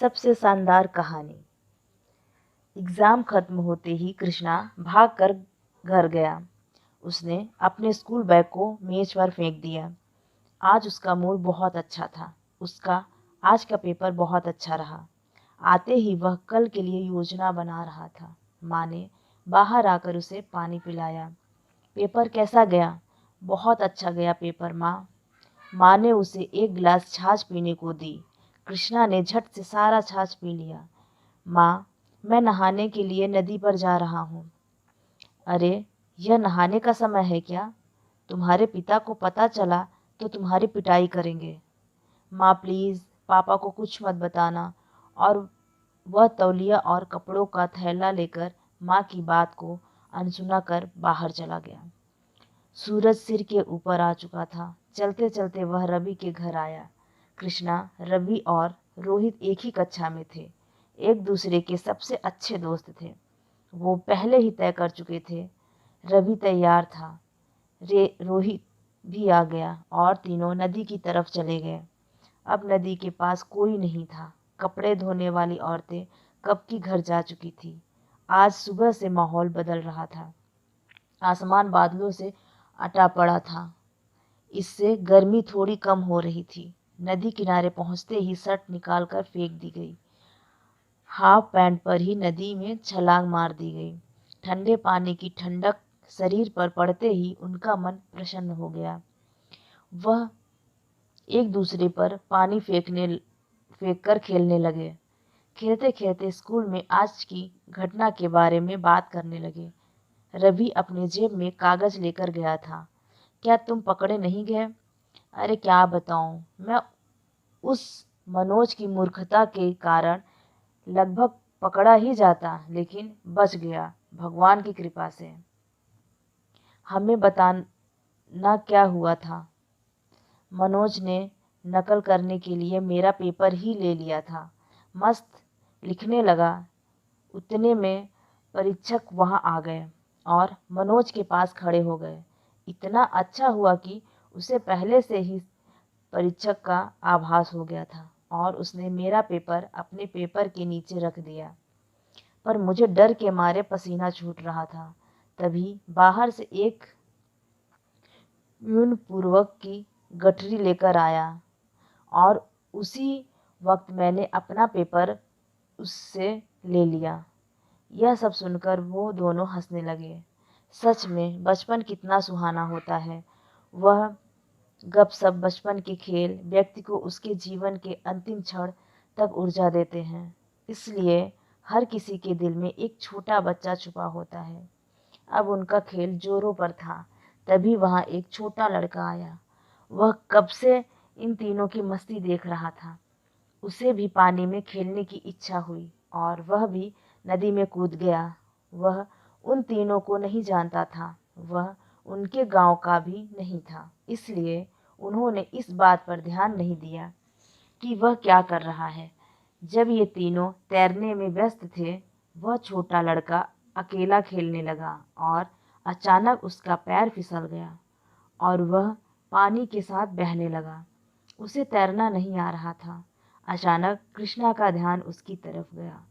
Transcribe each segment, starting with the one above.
सबसे शानदार कहानी। एग्ज़ाम खत्म होते ही कृष्णा भागकर घर गया। उसने अपने स्कूल बैग को मेज पर फेंक दिया। आज उसका मूड बहुत अच्छा था। उसका आज का पेपर बहुत अच्छा रहा। आते ही वह कल के लिए योजना बना रहा था। माँ ने बाहर आकर उसे पानी पिलाया। पेपर कैसा गया? बहुत अच्छा गया पेपर माँ। माँ ने उसे एक गिलास छाछ पीने को दी। कृष्णा ने झट से सारा छाछ पी लिया। माँ, मैं नहाने के लिए नदी पर जा रहा हूँ। अरे, यह नहाने का समय है क्या? तुम्हारे पिता को पता चला तो तुम्हारी पिटाई करेंगे। माँ प्लीज़ पापा को कुछ मत बताना। और वह तौलिया और कपड़ों का थैला लेकर माँ की बात को अनसुना कर बाहर चला गया। सूरज सिर के ऊपर आ चुका था। चलते चलते वह रवि के घर आया। कृष्णा, रवि और रोहित एक ही कक्षा में थे। एक दूसरे के सबसे अच्छे दोस्त थे। वो पहले ही तय कर चुके थे। रवि तैयार था। रोहित भी आ गया और तीनों नदी की तरफ चले गए। अब नदी के पास कोई नहीं था। कपड़े धोने वाली औरतें कब की घर जा चुकी थी। आज सुबह से माहौल बदल रहा था। आसमान बादलों से अटा पड़ा था। इससे गर्मी थोड़ी कम हो रही थी। नदी किनारे पहुंचते ही शर्ट निकालकर फेंक दी गई। हाफ पैंट पर ही नदी में छलांग मार दी गई। ठंडे पानी की ठंडक शरीर पर पड़ते ही उनका मन प्रसन्न हो गया। वह एक दूसरे पर पानी फेंककर खेलने लगे। खेलते खेलते स्कूल में आज की घटना के बारे में बात करने लगे। रवि अपने जेब में कागज लेकर गया था। क्या तुम पकड़े नहीं गए? अरे क्या बताऊं, मैं उस मनोज की मूर्खता के कारण लगभग पकड़ा ही जाता, लेकिन बच गया भगवान की कृपा से। हमें बताना क्या हुआ था? मनोज ने नकल करने के लिए मेरा पेपर ही ले लिया था। मस्त लिखने लगा। उतने में परीक्षक वहां आ गए और मनोज के पास खड़े हो गए। इतना अच्छा हुआ कि उसे पहले से ही परीक्षक का आभास हो गया था और उसने मेरा पेपर अपने पेपर के नीचे रख दिया। पर मुझे डर के मारे पसीना छूट रहा था। तभी बाहर से एक पूर्वक की गठरी लेकर आया और उसी वक्त मैंने अपना पेपर उससे ले लिया। यह सब सुनकर वो दोनों हंसने लगे। सच में बचपन कितना सुहाना होता है। वह गपशप, बचपन के खेल व्यक्ति को उसके जीवन के अंतिम क्षण तक ऊर्जा देते हैं। इसलिए हर किसी के दिल में एक छोटा बच्चा छुपा होता है। अब उनका खेल जोरों पर था। तभी वहां एक छोटा लड़का आया। वह कब से इन तीनों की मस्ती देख रहा था। उसे भी पानी में खेलने की इच्छा हुई और वह भी नदी में कूद गया। वह उन तीनों को नहीं जानता था। वह उनके गांव का भी नहीं था। इसलिए उन्होंने इस बात पर ध्यान नहीं दिया कि वह क्या कर रहा है। जब ये तीनों तैरने में व्यस्त थे, वह छोटा लड़का अकेला खेलने लगा और अचानक उसका पैर फिसल गया और वह पानी के साथ बहने लगा। उसे तैरना नहीं आ रहा था। अचानक कृष्णा का ध्यान उसकी तरफ गया।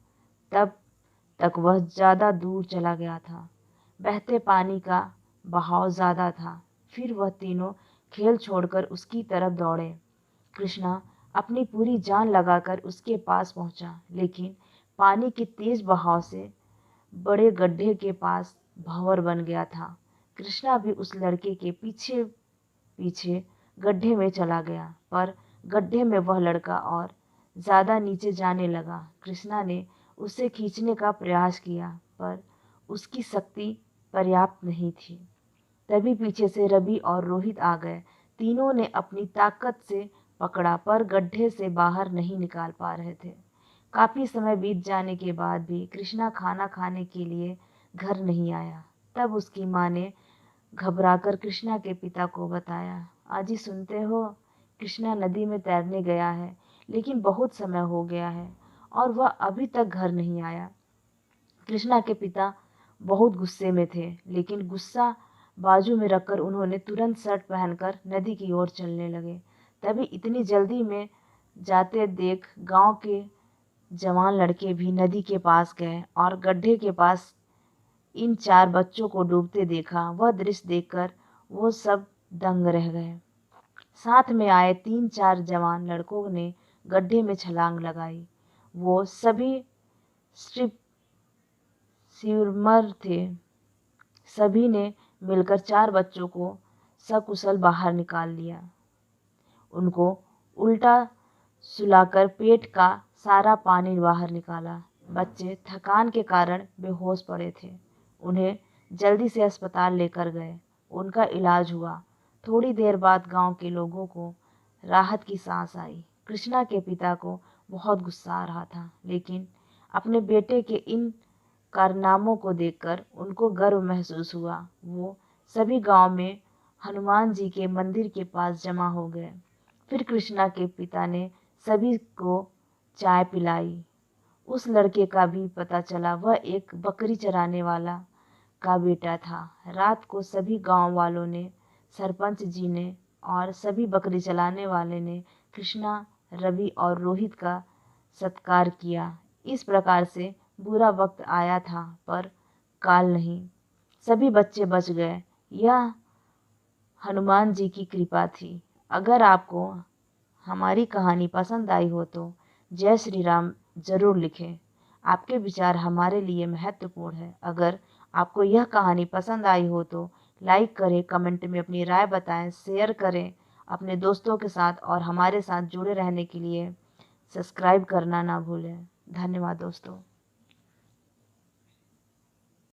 तब तक वह ज़्यादा दूर चला गया था। बहते पानी का बहाव ज़्यादा था। फिर वह तीनों खेल छोड़कर उसकी तरफ दौड़े। कृष्णा अपनी पूरी जान लगाकर उसके पास पहुंचा, लेकिन पानी के तेज बहाव से बड़े गड्ढे के पास भंवर बन गया था। कृष्णा भी उस लड़के के पीछे पीछे गड्ढे में चला गया, पर गड्ढे में वह लड़का और ज़्यादा नीचे जाने लगा। कृष्णा ने उसे खींचने का प्रयास किया, पर उसकी शक्ति पर्याप्त नहीं थी। तभी पीछे से रवि और रोहित आ गए। तीनों ने अपनी ताकत से पकड़ा, पर गड्ढे से बाहर नहीं निकाल पा रहे थे। काफी समय बीत जाने के बाद भी कृष्णा खाना खाने के लिए घर नहीं आया। तब उसकी माँ ने घबराकर कृष्णा के पिता को बताया। आजी सुनते हो, कृष्णा नदी में तैरने गया है, लेकिन बहुत समय हो गया है और वह अभी तक घर नहीं आया। कृष्णा के पिता बहुत गुस्से में थे, लेकिन गुस्सा बाजू में रखकर उन्होंने तुरंत शर्ट पहनकर नदी की ओर चलने लगे। तभी इतनी जल्दी में जाते देख गांव के जवान लड़के भी नदी के पास गए और गड्ढे के पास इन 4 बच्चों को डूबते देखा। वह दृश्य देखकर वो सब दंग रह गए। साथ में आए 3-4 जवान लड़कों ने गड्ढे में छलांग लगाई। वो सभी स्ट्रिप स्विमर थे। सभी ने मिलकर 4 बच्चों को सकुशल बाहर निकाल लिया। उनको उल्टा सुलाकर पेट का सारा पानी बाहर निकाला। बच्चे थकान के कारण बेहोश पड़े थे। उन्हें जल्दी से अस्पताल लेकर गए। उनका इलाज हुआ। थोड़ी देर बाद गांव के लोगों को राहत की सांस आई। कृष्णा के पिता को बहुत गुस्सा आ रहा था, लेकिन अपने बेटे के इन कारनामों को देखकर उनको गर्व महसूस हुआ। वो सभी गांव में हनुमान जी के मंदिर के पास जमा हो गए। फिर कृष्णा के पिता ने सभी को चाय पिलाई। उस लड़के का भी पता चला, वह एक बकरी चराने वाला का बेटा था। रात को सभी गांव वालों ने, सरपंच जी ने और सभी बकरी चलाने वाले ने कृष्णा, रवि और रोहित का सत्कार किया। इस प्रकार से बुरा वक्त आया था, पर काल नहीं। सभी बच्चे बच गए। यह हनुमान जी की कृपा थी। अगर आपको हमारी कहानी पसंद आई हो तो जय श्री राम जरूर लिखें। आपके विचार हमारे लिए महत्वपूर्ण है। अगर आपको यह कहानी पसंद आई हो तो लाइक करें, कमेंट में अपनी राय बताएं, शेयर करें अपने दोस्तों के साथ और हमारे साथ जुड़े रहने के लिए सब्सक्राइब करना ना भूलें। धन्यवाद दोस्तों।